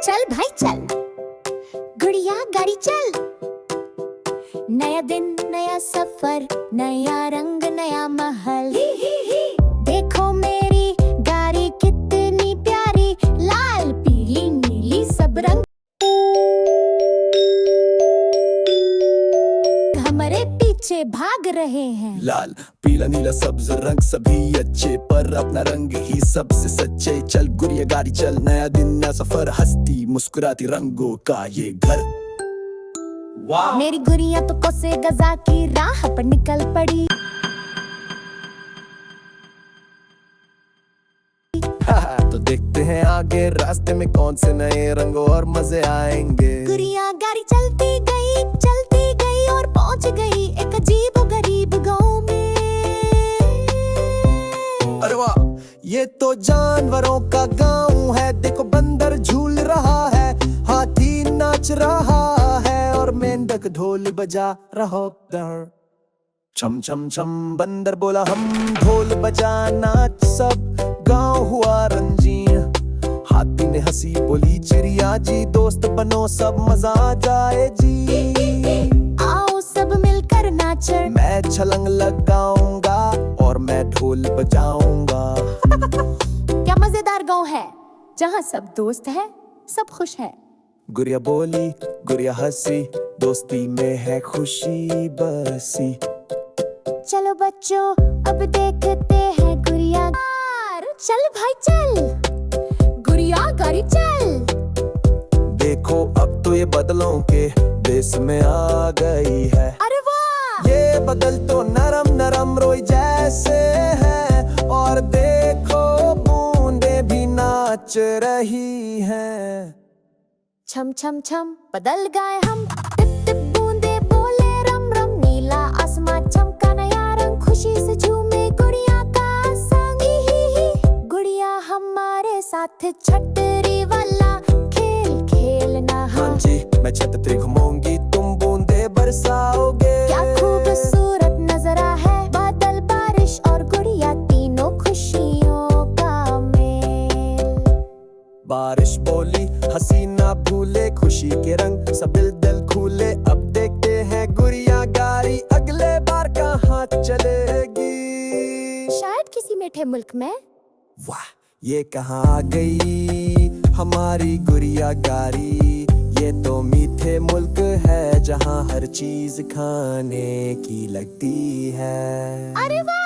चल भाई चल, गुड़िया गाड़ी चल। नया दिन नया सफर, नया रंग नया महल। देखो मेरी गाड़ी कितनी प्यारी, लाल पीली नीली सब रंग हमारे पीछे भाग रहे हैं। लाल पीला नीला सब्ज रंग सभी अच्छे, पर अपना रंग ही सबसे सच्चे। चल गुड़िया गाड़ी चल, नया दिन नया सफर, हंसती मुस्कुराती रंगों का ये घर। वाह! मेरी गुड़िया तो कोसे गजा की राह पर निकल पड़ी। तो देखते हैं आगे रास्ते में कौन से नए रंग और मजे आएंगे। गुड़िया गाड़ी चलती गई और पहुंच गई एक अजीब गरीब गांव में। अरे वाह, ये तो जानवरों का गांव है। देखो बंदर झूल रहा है, हाथी नाच रहा है और मेंढक ढोल बजा रहा है। छम छम छम बंदर बोला हम ढोल बजा नाच, सब गांव हुआ रंजीन। हाथी ने हंसी बोली चिड़िया जी दोस्त बनो सब मजा आ जाए जी। आओ सब मिलकर नाचो, मैं छलांग लगाऊंगा और मैं ढोल बजाऊंगा। क्या मजेदार गांव है जहाँ सब दोस्त है, सब खुश है। गुड़िया बोली गुड़िया हंसी, दोस्ती में है खुशी बसी। चलो बच्चों अब देखते हैं गुड़िया। चल भाई चल, गुड़िया गाड़ी चल। देखो अब तो ये बदलों के देश में आ गई है। अरे वाह! ये बदल तो नरम नरम रोई जैसे है, और देखो बूंदे भी नाच रही हैं। छम छम छम बदल गए हम, टिप टिप बूंदे बोले रम रम। नीला आसमां चमका नया रंग, खुशी से झूमे गुड़िया का संग। गुड़िया हमारे साथ छतरी वाला खेल खेलना। हाँ जी, मैं छतरी घुमाऊंगी, तुम बूंदे बरसाओगे। क्या खूबसूरत नजारा है, बादल बारिश और गुड़िया तीनों खुशियों का मेल। बारिश बोली हंसी ना भूले, खुशी के रंग सब दिल दिल खूले। अब देखते हैं गुड़िया गाड़ी अगले बार कहाँ चलेगी। शायद किसी मीठे मुल्क में। वाह, ये कहाँ आ गई हमारी गुड़िया गाड़ी। ये तो मीठे मुल्क है जहाँ हर चीज खाने की लगती है। अरे वाह!